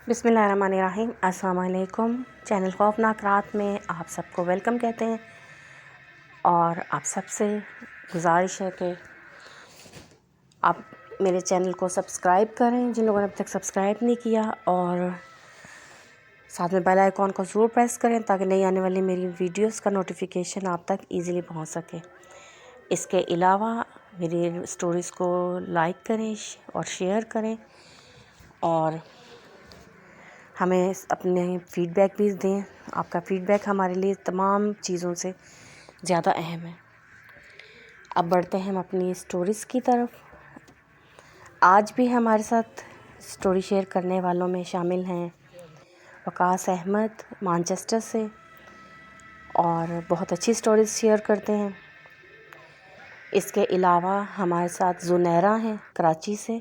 بسم اللہ الرحمن الرحیم۔ السلام علیکم۔ چینل خوفناک رات میں آپ سب کو ویلکم کہتے ہیں، اور آپ سب سے گزارش ہے کہ آپ میرے چینل کو سبسکرائب کریں جن لوگوں نے اب تک سبسکرائب نہیں کیا، اور ساتھ میں بیل آئیکن کو ضرور پریس کریں تاکہ نئی آنے والی میری ویڈیوز کا نوٹیفیکیشن آپ تک ایزیلی پہنچ سکے۔ اس کے علاوہ میری سٹوریز کو لائک کریں اور شیئر کریں، اور ہمیں اپنے فیڈ بیک بھی دیں۔ آپ کا فیڈ بیک ہمارے لیے تمام چیزوں سے زیادہ اہم ہے۔ اب بڑھتے ہیں ہم اپنی سٹوریز کی طرف۔ آج بھی ہمارے ساتھ سٹوری شیئر کرنے والوں میں شامل ہیں وقاص احمد مانچسٹر سے، اور بہت اچھی سٹوریز شیئر کرتے ہیں۔ اس کے علاوہ ہمارے ساتھ زنیرہ ہیں کراچی سے،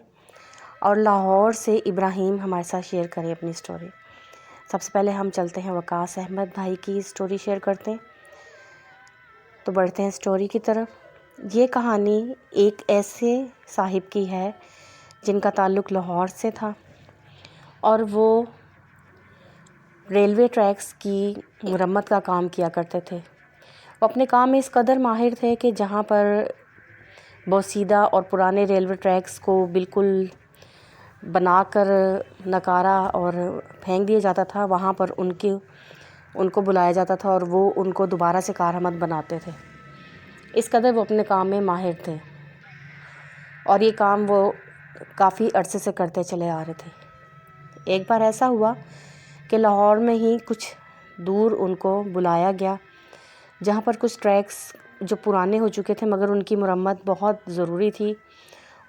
اور لاہور سے ابراہیم ہمارے ساتھ شیئر کریں اپنی سٹوری۔ سب سے پہلے ہم چلتے ہیں وقاص احمد بھائی کی سٹوری شیئر کرتے ہیں، تو بڑھتے ہیں سٹوری کی طرف۔ یہ کہانی ایک ایسے صاحب کی ہے جن کا تعلق لاہور سے تھا، اور وہ ریلوے ٹریکس کی مرمت کا کام کیا کرتے تھے۔ وہ اپنے کام میں اس قدر ماہر تھے کہ جہاں پر بوسیدہ اور پرانے ریلوے ٹریکس کو بالکل بنا کر نکارا اور پھینک دیا جاتا تھا، وہاں پر ان کو بلایا جاتا تھا اور وہ ان کو دوبارہ سے کارآمد بناتے تھے۔ اس قدر وہ اپنے کام میں ماہر تھے، اور یہ کام وہ کافی عرصے سے کرتے چلے آ رہے تھے۔ ایک بار ایسا ہوا کہ لاہور میں ہی کچھ دور ان کو بلایا گیا، جہاں پر کچھ ٹریکس جو پرانے ہو چکے تھے مگر ان کی مرمت بہت ضروری تھی،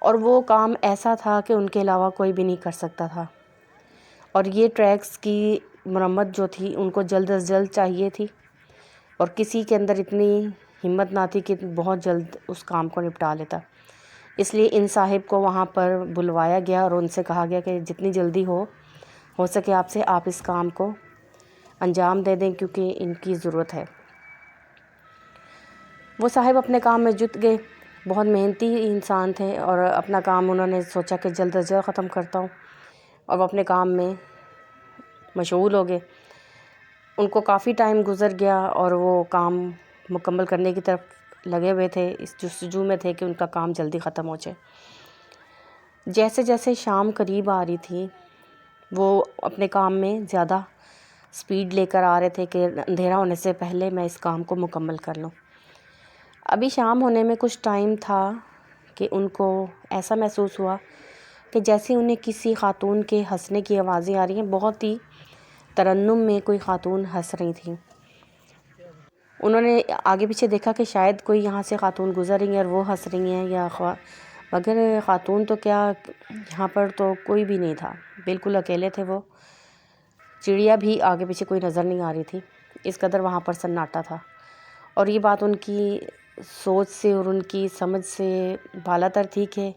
اور وہ کام ایسا تھا کہ ان کے علاوہ کوئی بھی نہیں کر سکتا تھا، اور یہ ٹریکس کی مرمت جو تھی ان کو جلد از جلد چاہیے تھی، اور کسی کے اندر اتنی ہمت نہ تھی کہ بہت جلد اس کام کو نپٹا لیتا۔ اس لیے ان صاحب کو وہاں پر بلوایا گیا اور ان سے کہا گیا کہ جتنی جلدی ہو سکے آپ اس کام کو انجام دے دیں، کیونکہ ان کی ضرورت ہے۔ وہ صاحب اپنے کام میں جٹ گئے، بہت محنتی انسان تھے، اور اپنا کام انہوں نے سوچا کہ جلد از جلد ختم کرتا ہوں، اور وہ اپنے کام میں مشغول ہو گئے۔ ان کو کافی ٹائم گزر گیا اور وہ کام مکمل کرنے کی طرف لگے ہوئے تھے، اس جستجو میں تھے کہ ان کا کام جلدی ختم ہو جائے۔ جیسے جیسے شام قریب آ رہی تھی، وہ اپنے کام میں زیادہ سپیڈ لے کر آ رہے تھے کہ اندھیرا ہونے سے پہلے میں اس کام کو مکمل کر لوں۔ ابھی شام ہونے میں کچھ ٹائم تھا کہ ان کو ایسا محسوس ہوا کہ جیسے انہیں کسی خاتون کے ہنسنے کی آوازیں آ رہی ہیں، بہت ہی ترنم میں کوئی خاتون ہنس رہی تھیں۔ انہوں نے آگے پیچھے دیکھا کہ شاید کوئی یہاں سے خاتون گزر رہی ہیں اور وہ ہنس رہی ہیں، مگر خاتون تو کیا، یہاں پر تو کوئی بھی نہیں تھا، بالکل اکیلے تھے وہ۔ چڑیا بھی آگے پیچھے کوئی نظر نہیں آ رہی تھی، اس قدر وہاں پر سناٹا تھا۔ اور یہ بات ان کی سوچ سے اور ان کی سمجھ سے بالا تر تھی کہ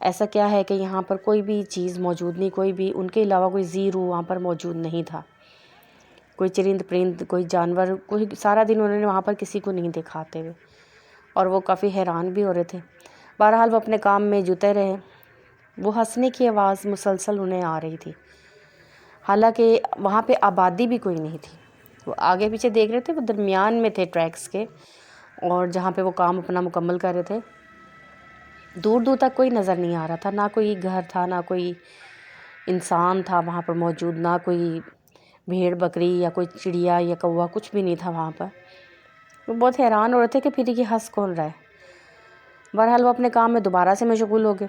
ایسا کیا ہے کہ یہاں پر کوئی بھی چیز موجود نہیں، کوئی بھی ان کے علاوہ کوئی زی روح وہاں پر موجود نہیں تھا، کوئی چرند پرند، کوئی جانور، کوئی سارا دن انہوں نے وہاں پر کسی کو نہیں دکھاتے ہوئے، اور وہ کافی حیران بھی ہو رہے تھے۔ بہرحال وہ اپنے کام میں جتے رہے۔ وہ ہنسنے کی آواز مسلسل انہیں آ رہی تھی، حالانکہ وہاں پہ آبادی بھی کوئی نہیں تھی۔ وہ آگے پیچھے دیکھ رہے تھے، وہ درمیان میں تھے ٹریکس کے، اور جہاں پہ وہ کام اپنا مکمل کر رہے تھے، دور دور تک کوئی نظر نہیں آ رہا تھا، نہ کوئی گھر تھا، نہ کوئی انسان تھا وہاں پر موجود، نہ کوئی بھیڑ بکری یا کوئی چڑیا یا کوا، کچھ بھی نہیں تھا وہاں پر۔ وہ بہت حیران ہو رہے تھے کہ پھر یہ ہنس کون رہا ہے۔ بہرحال وہ اپنے کام میں دوبارہ سے مشغول ہو گئے۔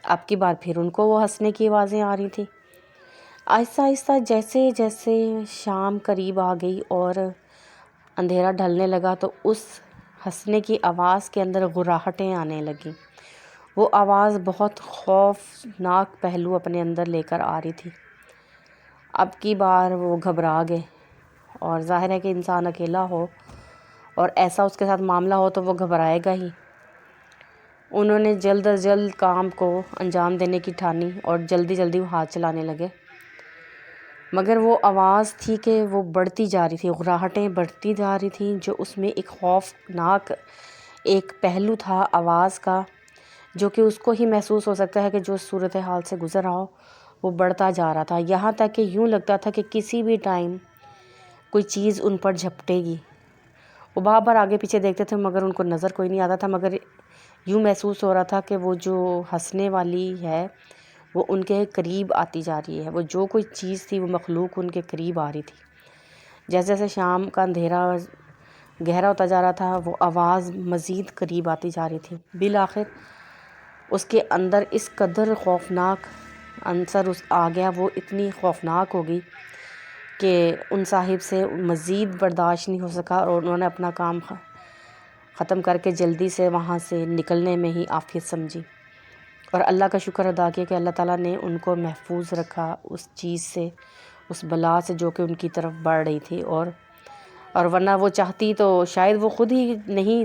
اب کی بار پھر ان کو وہ ہنسنے کی آوازیں آ رہی تھیں۔ آہستہ آہستہ جیسے جیسے شام قریب آ گئی اور اندھیرا ڈھلنے لگا، تو اس ہنسنے کی آواز کے اندر غراہٹیں آنے لگیں۔ وہ آواز بہت خوفناک پہلو اپنے اندر لے کر آ رہی تھی۔ اب کی بار وہ گھبرا گئے، اور ظاہر ہے کہ انسان اکیلا ہو اور ایسا اس کے ساتھ معاملہ ہو تو وہ گھبرائے گا ہی۔ انہوں نے جلد از جلد کام کو انجام دینے کی ٹھانی اور جلدی جلدی وہ ہاتھ چلانے لگے، مگر وہ آواز تھی کہ وہ بڑھتی جا رہی تھی، غراہٹیں بڑھتی جا رہی تھیں، جو اس میں ایک خوفناک ایک پہلو تھا آواز کا، جو کہ اس کو ہی محسوس ہو سکتا ہے کہ جو صورتحال سے گزر رہا ہو، وہ بڑھتا جا رہا تھا، یہاں تک کہ یوں لگتا تھا کہ کسی بھی ٹائم کوئی چیز ان پر جھپٹے گی۔ وہ بار بار آگے پیچھے دیکھتے تھے مگر ان کو نظر کوئی نہیں آتا تھا، مگر یوں محسوس ہو رہا تھا کہ وہ جو ہنسنے والی ہے وہ ان کے قریب آتی جا رہی ہے، وہ جو کوئی چیز تھی وہ مخلوق ان کے قریب آ رہی تھی۔ جیسے جیسے شام کا اندھیرا گہرا ہوتا جا رہا تھا وہ آواز مزید قریب آتی جا رہی تھی۔ بالآخر اس کے اندر اس قدر خوفناک عنصر آ گیا، وہ اتنی خوفناک ہو گئی کہ ان صاحب سے مزید برداشت نہیں ہو سکا اور انہوں نے اپنا کام ختم کر کے جلدی سے وہاں سے نکلنے میں ہی عافیت سمجھی اور اللہ کا شکر ادا کیا کہ اللہ تعالیٰ نے ان کو محفوظ رکھا اس چیز سے، اس بلا سے جو کہ ان کی طرف بڑھ رہی تھی۔ اور ورنہ وہ چاہتی تو شاید وہ خود ہی نہیں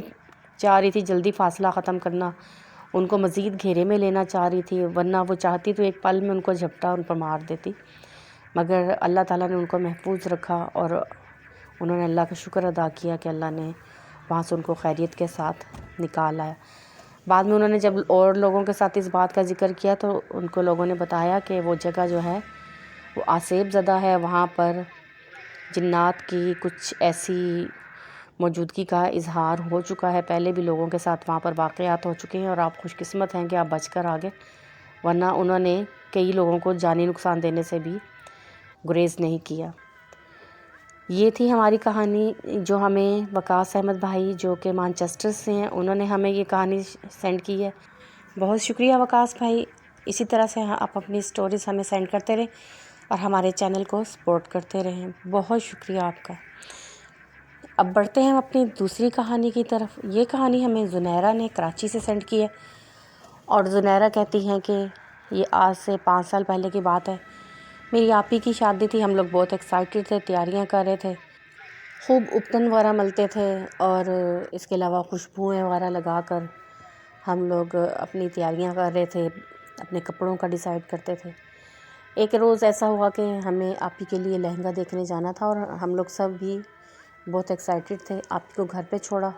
چاہ رہی تھی جلدی فاصلہ ختم کرنا، ان کو مزید گھیرے میں لینا چاہ رہی تھی، ورنہ وہ چاہتی تو ایک پل میں ان کو جھپٹا ان پر مار دیتی، مگر اللہ تعالیٰ نے ان کو محفوظ رکھا اور انہوں نے اللہ کا شکر ادا کیا کہ اللہ نے وہاں سے ان کو خیریت کے ساتھ نکال آیا۔ بعد میں انہوں نے جب اور لوگوں کے ساتھ اس بات کا ذکر کیا تو ان کو لوگوں نے بتایا کہ وہ جگہ جو ہے وہ آسیب زدہ ہے، وہاں پر جنات کی کچھ ایسی موجودگی کا اظہار ہو چکا ہے، پہلے بھی لوگوں کے ساتھ وہاں پر واقعات ہو چکے ہیں اور آپ خوش قسمت ہیں کہ آپ بچ کر آگے، ورنہ انہوں نے کئی لوگوں کو جانی نقصان دینے سے بھی گریز نہیں کیا۔ یہ تھی ہماری کہانی جو ہمیں وقاص احمد بھائی جو کہ مانچسٹر سے ہیں انہوں نے ہمیں یہ کہانی سینڈ کی ہے۔ بہت شکریہ وقاص بھائی، اسی طرح سے آپ اپنی سٹوریز ہمیں سینڈ کرتے رہیں اور ہمارے چینل کو سپورٹ کرتے رہیں، بہت شکریہ آپ کا۔ اب بڑھتے ہیں ہم اپنی دوسری کہانی کی طرف۔ یہ کہانی ہمیں زنیرہ نے کراچی سے سینڈ کی ہے اور زنیرہ کہتی ہیں کہ یہ آج سے 5 سال پہلے کی بات ہے، میری آپی کی شادی تھی، ہم لوگ بہت ایکسائٹیڈ تھے، تیاریاں کر رہے تھے، خوب اپٹن وغیرہ ملتے تھے اور اس کے علاوہ خوشبوئیں وغیرہ لگا کر ہم لوگ اپنی تیاریاں کر رہے تھے، اپنے کپڑوں کا ڈیسائیڈ کرتے تھے۔ ایک روز ایسا ہوا کہ ہمیں آپی کے لیے لہنگا دیکھنے جانا تھا اور ہم لوگ سب بھی بہت ایکسائٹیڈ تھے، آپی کو گھر پہ چھوڑا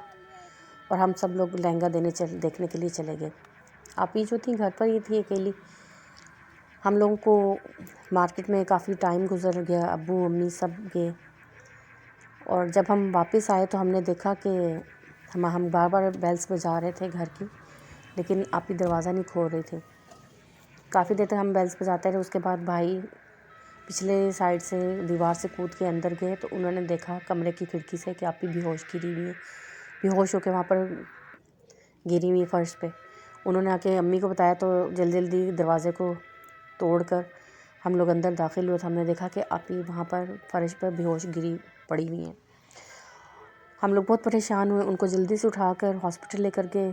اور ہم سب لوگ لہنگا دیکھنے کے لیے چلے گئے۔ آپی جو تھی گھر پر ہی تھی اکیلی، ہم لوگوں کو مارکیٹ میں کافی ٹائم گزر گیا، ابو امی سب گئے اور جب ہم واپس آئے تو ہم نے دیکھا کہ ہم بار بار بیلس بجا رہے تھے گھر کی، لیکن آپی دروازہ نہیں کھول رہی تھی۔ کافی دیر تک ہم بیلس بجاتے رہے، اس کے بعد بھائی پچھلے سائڈ سے دیوار سے کود کے اندر گئے تو انہوں نے دیکھا کمرے کی کھڑکی سے کہ آپی بے ہوش گری ہوئی ہے، بے ہوش ہو کے وہاں پر گری ہوئی فرش پہ۔ انہوں نے آ کے امی کو بتایا تو جلدی جلدی دروازے کو توڑ کر ہم لوگ اندر داخل ہوئے تو ہم نے دیکھا کہ آپی وہاں پر فرش پر بے ہوش گری پڑی ہوئی ہیں۔ ہم لوگ بہت پریشان ہوئے، ان کو جلدی سے اٹھا کر ہاسپٹل لے کر گئے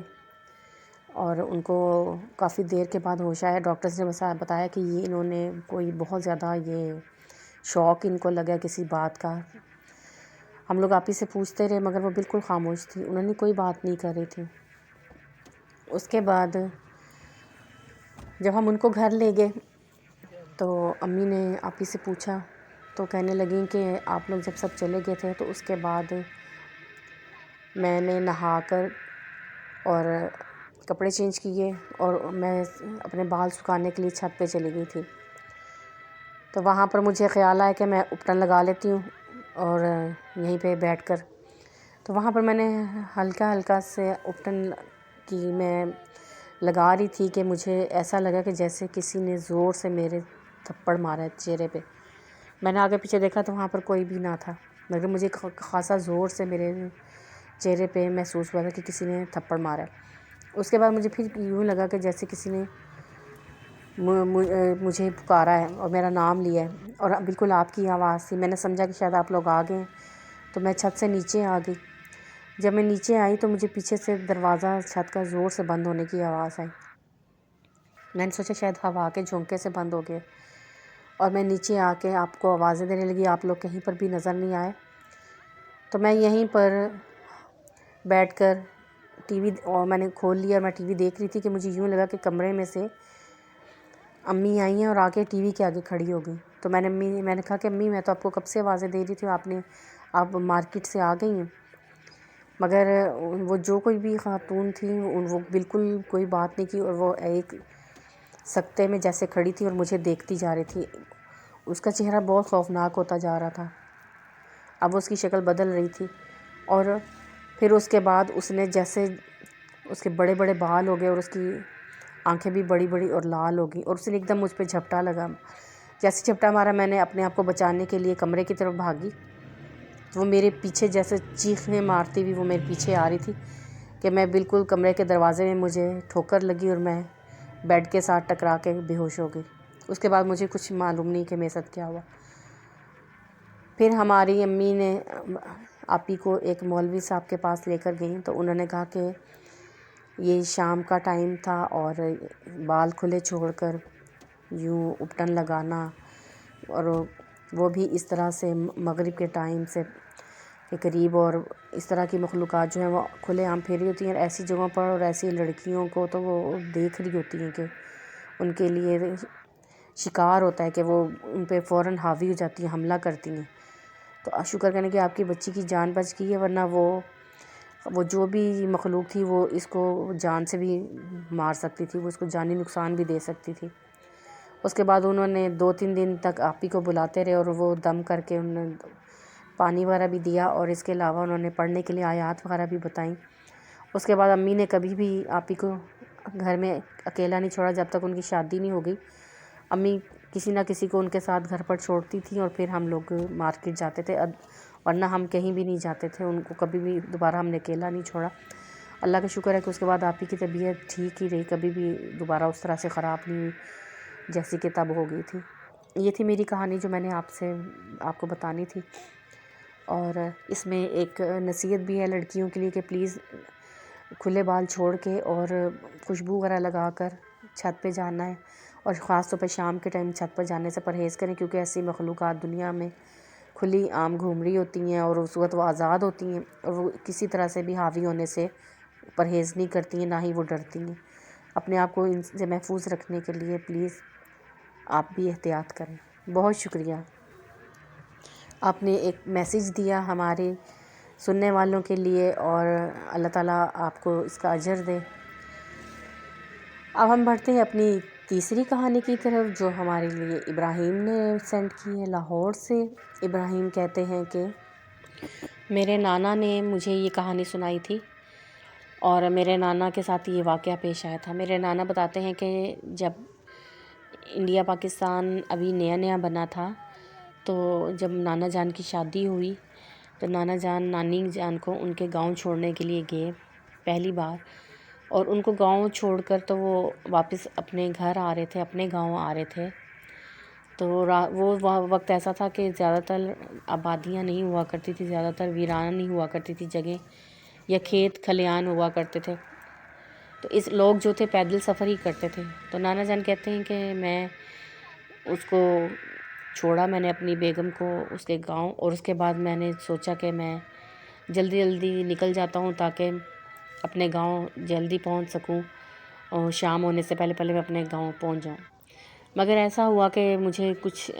اور ان کو کافی دیر کے بعد ہوش آیا۔ ڈاکٹرز نے بتایا کہ یہ انہوں نے کوئی بہت زیادہ یہ شوق ان کو لگا کسی بات کا۔ ہم لوگ آپی سے پوچھتے رہے مگر وہ بالکل خاموش تھی، انہوں نے کوئی بات نہیں کر رہی تھی۔ اس کے بعد جب ہم ان کو گھر لے گئے تو امی نے آپی سے پوچھا تو کہنے لگیں کہ آپ لوگ جب سب چلے گئے تھے تو اس کے بعد میں نے نہا کر اور کپڑے چینج کیے اور میں اپنے بال سکھانے کے لیے چھت پہ چلی گئی تھی، تو وہاں پر مجھے خیال آیا کہ میں اپٹن لگا لیتی ہوں اور یہیں پہ بیٹھ کر، تو وہاں پر میں نے ہلکا ہلکا سے اپٹن کی میں لگا رہی تھی کہ مجھے ایسا لگا کہ جیسے کسی نے زور سے میرے تھپڑ مارا ہے چہرے پہ۔ میں نے آگے پیچھے دیکھا تو وہاں پر کوئی بھی نہ تھا، مگر مجھے خاصا زور سے میرے چہرے پہ محسوس ہوا تھا کہ کسی نے تھپڑ مارا ہے۔ اس کے بعد مجھے پھر یوں لگا کہ جیسے کسی نے مجھے پکارا ہے اور میرا نام لیا ہے اور بالکل آپ کی آواز تھی۔ میں نے سمجھا کہ شاید آپ لوگ آ گئے ہیں تو میں چھت سے نیچے آ گئی۔ جب میں نیچے آئی تو مجھے پیچھے سے دروازہ چھت کا زور سے بند ہونے کی آواز آئی۔ میں نے سوچا شاید ہوا کے جھونکے سے بند ہو گئے اور میں نیچے آ کے آپ کو آوازیں دینے لگی، آپ لوگ کہیں پر بھی نظر نہیں آئے، تو میں یہیں پر بیٹھ کر ٹی وی اور میں نے کھول لیا اور میں ٹی وی دیکھ رہی تھی کہ مجھے یوں لگا کہ کمرے میں سے امی آئی ہیں اور آ کے ٹی وی کے آگے کھڑی ہو گئی۔ تو میں نے کہا کہ امی میں تو آپ کو کب سے آوازیں دے رہی تھی، آپ مارکیٹ سے آ گئی ہیں، مگر وہ جو کوئی بھی خاتون تھیں وہ بالکل کوئی بات نہیں کی اور وہ ایک سکتے میں جیسے کھڑی تھی اور مجھے دیکھتی جا رہی تھی. اس کا چہرہ بہت خوفناک ہوتا جا رہا تھا. اب اس کی شکل بدل رہی تھی اور پھر اس کے بعد اس نے جیسے اس کے بڑے بڑے بال ہو گئے اور اس کی آنکھیں بھی بڑی بڑی اور لال ہو گئی اور اس نے ایک دم مجھ پہ جھپٹا لگا. جیسے جھپٹا مارا میں نے اپنے آپ کو بچانے کے لیے کمرے کی طرف بھاگی تو وہ میرے پیچھے جیسے چیخیں مارتی ہوئی وہ میرے پیچھے آ رہی تھی کہ میں بالکل کمرے کے دروازے میں مجھے ٹھوکر لگی اور میں بیڈ کے ساتھ ٹکرا کے بے ہوش ہو گئی. اس کے بعد مجھے کچھ معلوم نہیں کہ میرے ساتھ کیا ہوا. پھر ہماری امی نے آپی کو ایک مولوی صاحب کے پاس لے کر گئیں تو انہوں نے کہا کہ یہ شام کا ٹائم تھا اور بال کھلے چھوڑ کر یوں اپٹن لگانا اور وہ بھی اس طرح سے مغرب کے ٹائم سے کے قریب اور اس طرح کی مخلوقات جو ہیں وہ کھلے عام پھیری ہوتی ہیں اور ایسی جگہوں پر اور ایسی لڑکیوں کو تو وہ دیکھ رہی ہوتی ہیں کہ ان کے لیے شکار ہوتا ہے کہ وہ ان پہ فوراً حاوی ہو جاتی ہیں، حملہ کرتی ہیں. تو شکر کرنے کہ آپ کی بچی کی جان بچ گئی ہے، ورنہ وہ جو بھی مخلوق تھی وہ اس کو جان سے بھی مار سکتی تھی، وہ اس کو جانی نقصان بھی دے سکتی تھی. اس کے بعد انہوں نے 2-3 دن تک آپی کو بلاتے رہے اور وہ دم کر کے انہوں نے پانی وغیرہ بھی دیا اور اس کے علاوہ انہوں نے پڑھنے کے لیے آیات وغیرہ بھی بتائیں. اس کے بعد امی نے کبھی بھی آپی کو گھر میں اکیلا نہیں چھوڑا جب تک ان کی شادی نہیں ہو گئی. امی کسی نہ کسی کو ان کے ساتھ گھر پر چھوڑتی تھیں اور پھر ہم لوگ مارکیٹ جاتے تھے، ورنہ ہم کہیں بھی نہیں جاتے تھے. ان کو کبھی بھی دوبارہ ہم نے اکیلا نہیں چھوڑا. اللہ کا شکر ہے کہ اس کے بعد آپی کی طبیعت ٹھیک ہی رہی، کبھی بھی دوبارہ اس طرح سے خراب نہیں ہوئی جیسی کہ تب ہو گئی تھی. یہ تھی میری کہانی جو میں نے آپ کو بتانی تھی. اور اس میں ایک نصیحت بھی ہے لڑکیوں کے لیے کہ پلیز کھلے بال چھوڑ کے اور خوشبو وغیرہ لگا کر چھت پہ جانا ہے اور خاص طور پہ شام کے ٹائم چھت پر جانے سے پرہیز کریں، کیونکہ ایسی مخلوقات دنیا میں کھلی عام گھوم رہی ہوتی ہیں اور اس وقت وہ آزاد ہوتی ہیں اور وہ کسی طرح سے بھی حاوی ہونے سے پرہیز نہیں کرتی ہیں، نہ ہی وہ ڈرتی ہیں. اپنے آپ کو ان سے محفوظ رکھنے کے لیے پلیز آپ بھی احتیاط کریں. بہت شکریہ، آپ نے ایک میسیج دیا ہمارے سننے والوں کے لیے اور اللہ تعالیٰ آپ کو اس کا اجر دے. اب ہم بڑھتے ہیں اپنی تیسری کہانی کی طرف جو ہمارے لیے ابراہیم نے سینڈ کی ہے لاہور سے. ابراہیم کہتے ہیں کہ میرے نانا نے مجھے یہ کہانی سنائی تھی اور میرے نانا کے ساتھ یہ واقعہ پیش آیا تھا. میرے نانا بتاتے ہیں کہ جب انڈیا پاکستان ابھی نیا نیا بنا تھا تو جب نانا جان کی شادی ہوئی تو نانا جان نانی جان کو ان کے گاؤں چھوڑنے کے لیے گئے پہلی بار، اور ان کو گاؤں چھوڑ کر تو وہ واپس اپنے گھر آ رہے تھے، اپنے گاؤں آ رہے تھے. تو وہ وقت ایسا تھا کہ زیادہ تر آبادیاں نہیں ہوا کرتی تھی، زیادہ تر ویران نہیں ہوا کرتی تھی جگہیں، یا کھیت کھلیان ہوا کرتے تھے. تو اس لوگ جو تھے پیدل سفر ہی کرتے تھے. تو نانا جان کہتے ہیں کہ میں اس کو چھوڑا، میں نے اپنی بیگم کو اس کے گاؤں، اور اس کے بعد میں نے سوچا کہ میں جلدی جلدی نکل جاتا ہوں تاکہ اپنے گاؤں جلدی پہنچ سکوں اور شام ہونے سے پہلے میں اپنے گاؤں پہنچ جاؤں. مگر ایسا ہوا کہ مجھے کچھ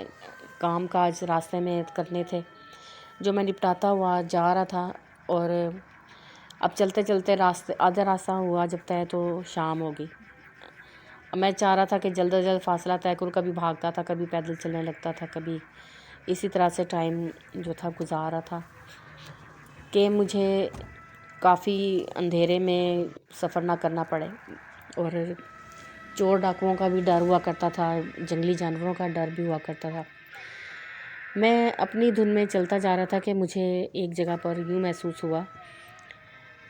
کام کاج راستے میں کرنے تھے جو میں نپٹاتا ہوا جا رہا تھا، اور اب چلتے چلتے آدھا راستہ ہوا جب طے تو شام ہو گئی. میں چاہ رہا تھا کہ جلد از جلد فاصلہ طے کروں، کبھی بھاگتا تھا، کبھی پیدل چلنے لگتا تھا، کبھی اسی طرح سے ٹائم جو تھا گزارا تھا کہ مجھے کافی اندھیرے میں سفر نہ کرنا پڑے. اور چور ڈاکوؤں کا بھی ڈر ہوا کرتا تھا، جنگلی جانوروں کا ڈر بھی ہوا کرتا تھا. میں اپنی دھن میں چلتا جا رہا تھا کہ مجھے ایک جگہ پر یوں محسوس ہوا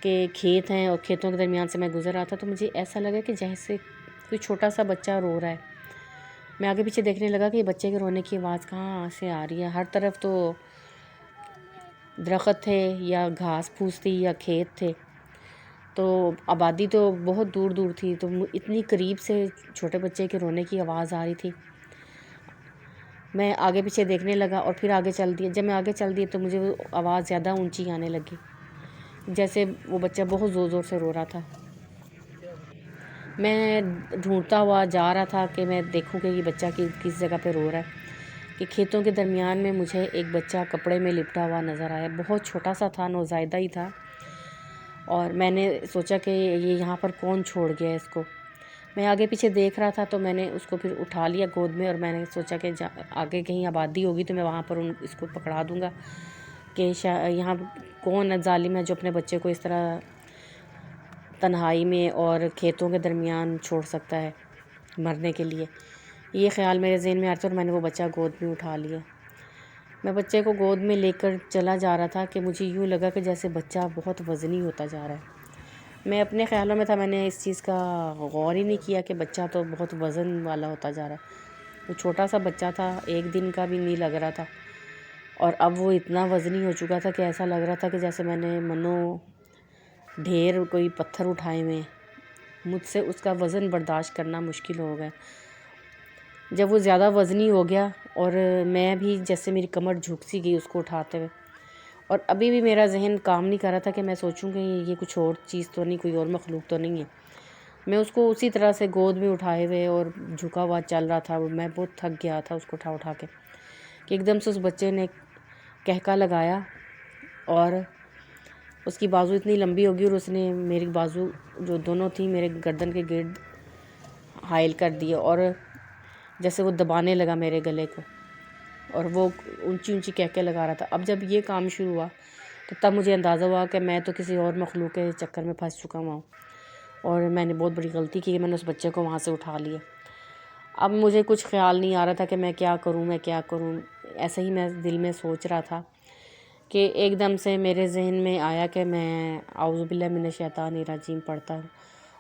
کہ کھیت ہیں اور کھیتوں کے درمیان سے میں گزر رہا تھا، تو مجھے ایسا لگا کہ جیسے کوئی چھوٹا سا بچہ رو رہا ہے. میں آگے پیچھے دیکھنے لگا کہ یہ بچے کے رونے کی آواز کہاں سے آ رہی ہے. ہر طرف تو درخت تھے یا گھاس پھوس تھی یا کھیت تھے، تو آبادی تو بہت دور دور تھی، تو اتنی قریب سے چھوٹے بچے کے رونے کی آواز آ رہی تھی. میں آگے پیچھے دیکھنے لگا اور پھر آگے چل دیا. جب میں آگے چل دی تو مجھے وہ آواز زیادہ اونچی آنے لگی، جیسے وہ بچہ بہت زور زور سے رو رہا تھا. میں ڈھونڈتا ہوا جا رہا تھا کہ میں دیکھوں کہ یہ بچہ کس جگہ پہ رو رہا ہے، کہ کھیتوں کے درمیان میں مجھے ایک بچہ کپڑے میں لپٹا ہوا نظر آیا. بہت چھوٹا سا تھا، نوزائیدہ ہی تھا، اور میں نے سوچا کہ یہ یہاں پر کون چھوڑ گیا اس کو. میں آگے پیچھے دیکھ رہا تھا تو میں نے اس کو پھر اٹھا لیا گود میں، اور میں نے سوچا کہ آگے کہیں آبادی ہوگی تو میں وہاں پر اس کو پکڑا دوں گا کہ یہاں کون ظالم ہے جو اپنے بچے کو اس طرح تنہائی میں اور کھیتوں کے درمیان چھوڑ سکتا ہے مرنے کے لیے۔ یہ خیال میرے ذہن میں آیا تھا اور میں نے وہ بچہ گود میں اٹھا لیا۔ میں بچے کو گود میں لے کر چلا جا رہا تھا کہ مجھے یوں لگا کہ جیسے بچہ بہت وزنی ہوتا جا رہا ہے۔ میں اپنے خیالوں میں تھا، میں نے اس چیز کا غور ہی نہیں کیا کہ بچہ تو بہت وزن والا ہوتا جا رہا ہے۔ وہ چھوٹا سا بچہ تھا، 1 دن کا بھی نہیں لگ رہا تھا، اور اب وہ اتنا وزنی ہو چکا تھا کہ ایسا لگ رہا تھا کہ جیسے میں نے منو ڈھیر کوئی پتھر اٹھائے ہوئے، مجھ سے اس کا وزن برداشت کرنا مشکل ہو گیا۔ جب وہ زیادہ وزنی ہو گیا اور میں بھی جیسے میری کمر جھک سی گئی اس کو اٹھاتے ہوئے، اور ابھی بھی میرا ذہن کام نہیں کر رہا تھا کہ میں سوچوں کہ یہ کچھ اور چیز تو نہیں، کوئی اور مخلوق تو نہیں ہے۔ میں اس کو اسی طرح سے گود میں اٹھائے ہوئے اور جھکا ہوا چل رہا تھا، میں بہت تھک گیا تھا اس کو اٹھا کے، کہ ایک دم سے اس بچے نے کہکا لگایا اور اس کی بازو اتنی لمبی ہوگی، اور اس نے میری بازو جو دونوں تھیں میرے گردن کے گرد حائل کر دیا، اور جیسے وہ دبانے لگا میرے گلے کو، اور وہ اونچی اونچی کہکے لگا رہا تھا۔ اب جب یہ کام شروع ہوا تو تب مجھے اندازہ ہوا کہ میں تو کسی اور مخلوق کے چکر میں پھنس چکا ہوا ہوں، اور میں نے بہت بڑی غلطی کی کہ میں نے اس بچے کو وہاں سے اٹھا لیا۔ اب مجھے کچھ خیال نہیں آ رہا تھا کہ میں کیا کروں۔ ایسے ہی میں دل میں سوچ رہا تھا کہ ایک دم سے میرے ذہن میں آیا کہ میں اعوذ باللہ من الشیطان الرجیم پڑھتا ہوں،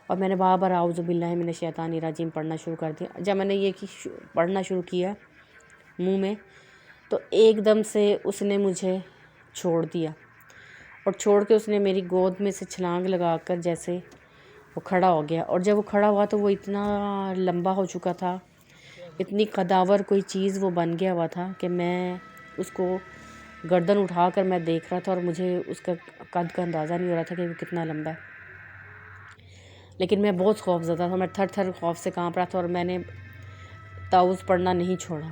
اور میں نے بار بار اعوذ باللہ من الشیطان الرجیم پڑھنا شروع کر دیا۔ جب میں نے یہ پڑھنا شروع کیا منہ میں، تو ایک دم سے اس نے مجھے چھوڑ دیا، اور چھوڑ کے اس نے میری گود میں سے چھلانگ لگا کر جیسے وہ کھڑا ہو گیا، اور جب وہ کھڑا ہوا تو وہ اتنا لمبا ہو چکا تھا، اتنی قداور کوئی چیز وہ بن گیا ہوا تھا کہ میں اس کو گردن اٹھا کر میں دیکھ رہا تھا، اور مجھے اس کا قد کا اندازہ نہیں ہو رہا تھا کہ وہ کتنا لمبا ہے۔ لیکن میں بہت خوف زدہ تھا، میں تھر تھر خوف سے کانپ رہا تھا، اور میں نے تعوذ پڑھنا نہیں چھوڑا۔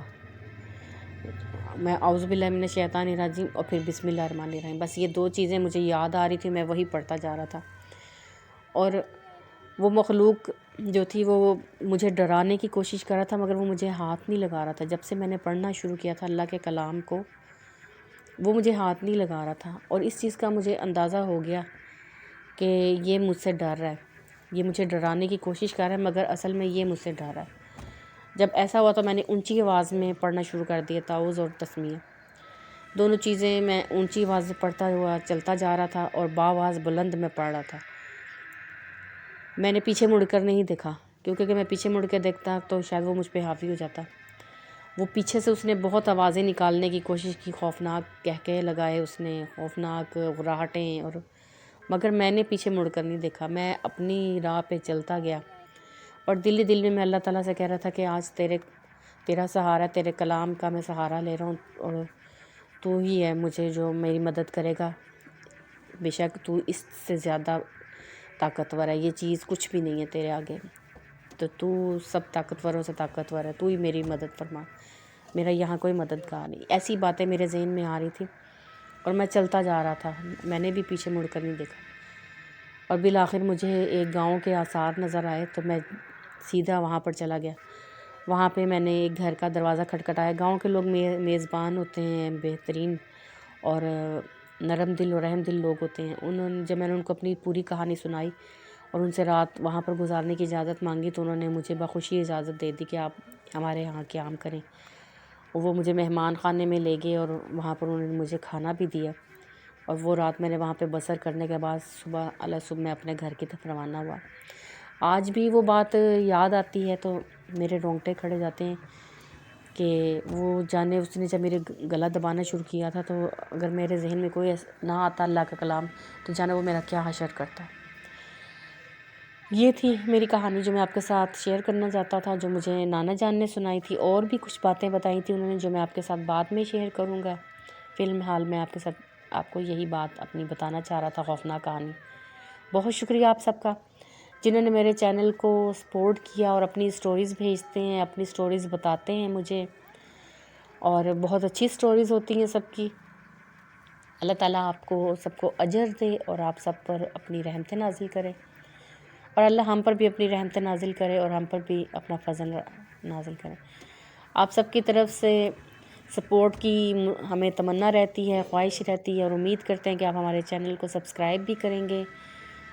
میں اعوذ باللہ من الشیطان الرجیم اور پھر بسم اللہ الرحمن الرحیم، بس یہ 2 چیزیں مجھے یاد آ رہی تھی، میں وہی پڑھتا جا رہا تھا۔ اور وہ مخلوق جو تھی وہ مجھے ڈرانے کی کوشش کر رہا تھا، مگر وہ مجھے ہاتھ نہیں لگا رہا تھا۔ جب سے میں نے پڑھنا شروع کیا تھا اللہ کے کلام کو، وہ مجھے ہاتھ نہیں لگا رہا تھا، اور اس چیز کا مجھے اندازہ ہو گیا کہ یہ مجھ سے ڈر رہا ہے، یہ مجھے ڈرانے کی کوشش کر رہا ہے، مگر اصل میں یہ مجھ سے ڈر رہا ہے۔ جب ایسا ہوا تو میں نے اونچی آواز میں پڑھنا شروع کر دیا، تعوذ اور تسمیہ دونوں چیزیں میں اونچی آواز سے پڑھتا ہوا چلتا جا رہا تھا، اور بآواز بلند میں پڑھ رہا تھا۔ میں نے پیچھے مڑ کر نہیں دیکھا، کیونکہ اگر میں پیچھے مڑ کے دیکھتا تو شاید وہ مجھ پہ حاوی ہو جاتا۔ وہ پیچھے سے اس نے بہت آوازیں نکالنے کی کوشش کی، خوفناک کہکے لگائے اس نے، خوفناک غراہٹیں، اور مگر میں نے پیچھے مڑ کر نہیں دیکھا، میں اپنی راہ پہ چلتا گیا، اور دل ہی دل میں اللہ تعالیٰ سے کہہ رہا تھا کہ آج تیرا سہارا، تیرے کلام کا میں سہارا لے رہا ہوں، اور تو ہی ہے مجھے جو میری مدد کرے گا، بے شک تو اس سے زیادہ طاقتور ہے، یہ چیز کچھ بھی نہیں ہے تیرے آگے، تو سب طاقتوروں سے طاقتور ہے، تو ہی میری مدد فرما، میرا یہاں کوئی مددگار نہیں۔ ایسی باتیں میرے ذہن میں آ رہی تھی، اور میں چلتا جا رہا تھا، میں نے بھی پیچھے مڑ کر نہیں دیکھا، اور بالآخر مجھے ایک گاؤں کے آثار نظر آئے تو میں سیدھا وہاں پر چلا گیا۔ وہاں پہ میں نے ایک گھر کا دروازہ کھٹکھٹایا۔ گاؤں کے لوگ میزبان ہوتے ہیں، بہترین اور نرم دل اور رحم دل لوگ ہوتے ہیں۔ جب میں نے ان کو اپنی پوری کہانی سنائی اور ان سے رات وہاں پر گزارنے کی اجازت مانگی، تو انہوں نے مجھے بخوشی اجازت دے دی کہ آپ ہمارے یہاں قیام کریں۔ وہ مجھے مہمان خانے میں لے گئے، اور وہاں پر انہوں نے مجھے کھانا بھی دیا، اور وہ رات میں نے وہاں پہ بسر کرنے کے بعد صبح میں اپنے گھر کی طرف روانہ ہوا۔ آج بھی وہ بات یاد آتی ہے تو میرے رونگٹے کھڑے جاتے ہیں کہ وہ جانے اس نے جب میرے گلا دبانا شروع کیا تھا، تو اگر میرے ذہن میں کوئی نہ آتا اللہ کا کلام، تو جانے وہ میرا کیا حشر کرتا۔ یہ تھی میری کہانی جو میں آپ کے ساتھ شیئر کرنا چاہتا تھا، جو مجھے نانا جان نے سنائی تھی، اور بھی کچھ باتیں بتائی تھی انہوں نے جو میں آپ کے ساتھ بعد میں شیئر کروں گا۔ فی الحال میں آپ کو یہی بات اپنی بتانا چاہ رہا تھا، خوفناک کہانی۔ بہت شکریہ آپ سب کا جنہوں نے میرے چینل کو سپورٹ کیا اور اپنی سٹوریز بھیجتے ہیں، اپنی سٹوریز بتاتے ہیں مجھے، اور بہت اچھی سٹوریز ہوتی ہیں سب کی۔ اللہ تعالیٰ آپ کو سب کو اجر دے اور آپ سب پر اپنی رحمتیں نازل کرے۔ اور اللہ ہم پر بھی اپنی رحمت نازل کرے اور ہم پر بھی اپنا فضل نازل کرے۔ آپ سب کی طرف سے سپورٹ کی ہمیں تمنا رہتی ہے، خواہش رہتی ہے، اور امید کرتے ہیں کہ آپ ہمارے چینل کو سبسکرائب بھی کریں گے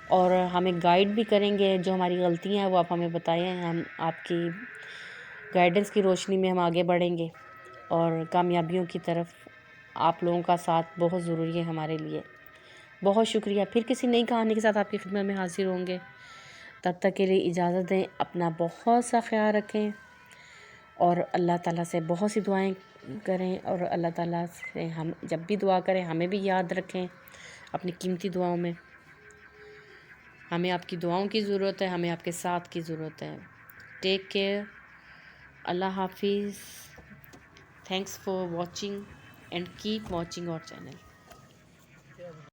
اور ہمیں گائیڈ بھی کریں گے۔ جو ہماری غلطیاں ہیں وہ آپ ہمیں بتائیں، ہم آپ کی گائیڈنس کی روشنی میں ہم آگے بڑھیں گے، اور کامیابیوں کی طرف آپ لوگوں کا ساتھ بہت ضروری ہے ہمارے لیے۔ بہت شکریہ، پھر کسی نئی کہانی کے ساتھ آپ کی خدمت میں حاضر ہوں گے۔ تب تک کے لیے اجازت دیں، اپنا بہت سا خیال رکھیں اور اللہ تعالیٰ سے بہت سی دعائیں کریں، اور اللہ تعالیٰ سے ہم جب بھی دعا کریں ہمیں بھی یاد رکھیں اپنی قیمتی دعاؤں میں۔ ہمیں آپ کی دعاؤں کی ضرورت ہے، ہمیں آپ کے ساتھ کی ضرورت ہے۔ ٹیک کیئر، اللہ حافظ۔ Thanks for watching and keep watching our channel.